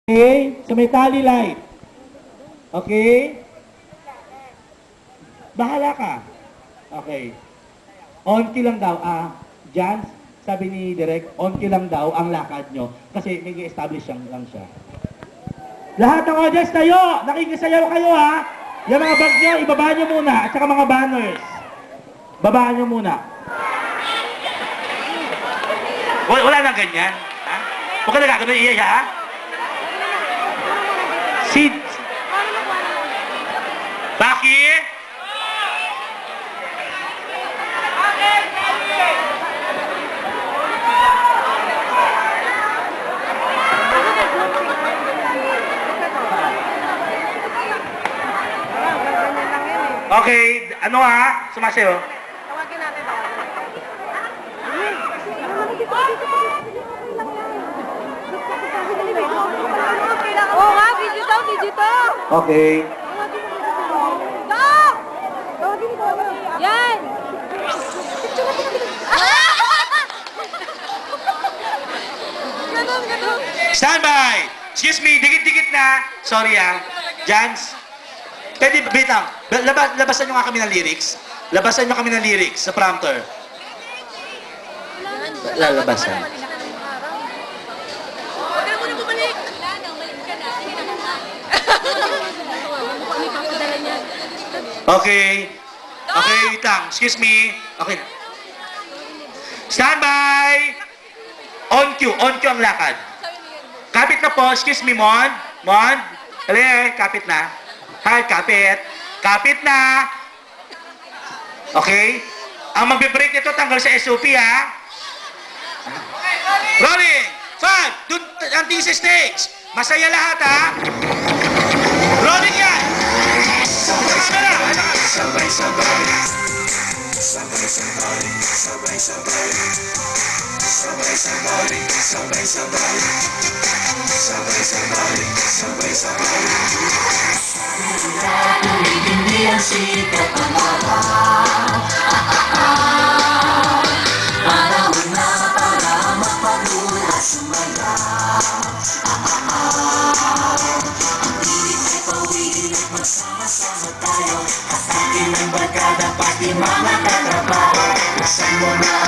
Okay? Sa may tally light. Okay? Bahala ka. Okay. On-key lang daw. Jan, sabi ni Direk, on-key lang daw ang lakad nyo. Kasi nag-establish lang siya. Lahat ng audience tayo! Nakikisayaw kayo ha! Yung mga bag nyo, ibaba nyo muna. At saka mga banners. Babaan nyo muna. Wala nang ganyan. Ha? Huwag ka nagkakaroon iya ha? Sid. Bakit? Okay, ano ha? Sumasayo. Tawagin natin. Oo nga, video to, video to. Okay. Stop! Yan! Ganun. Standby! Excuse me, dikit-dikit na. Sorry Jans. Pwede, wait lang. Labasan nyo nga kami ng lyrics. Labasan nyo kami ng lyrics sa prompter. Lalabasan. Huwag ka na muna bumalik. Wala na, umalis ka na. Sige na muna. Ano papadala niya? Okay. Okay, wait lang. Excuse me. Okay na. Standby! On cue ang lakad. Kapit na po. Excuse me, Mon. Mon. Hali, kapit na. Hi, kapit. Kapit na. Okay? Ang magbe-break nito tanggal sa SOP, ha? Rolling! 5! Doon, anting sa stage. Masaya lahat, ha? Rolling yan! Camera! Sabay-sabay. Sabay-sabay. Sabay-sabay. Sabay-sabay. Sabay-sabay. Sabay-sabay. Sabay-sabay. Hindi ang sikat ng araw. Panahon na para magpagluha sumayaw. Ang pilit ay pawigin at magsama-sama tayo. At akin ang barkada pati mga katrabaho. Buksan mo na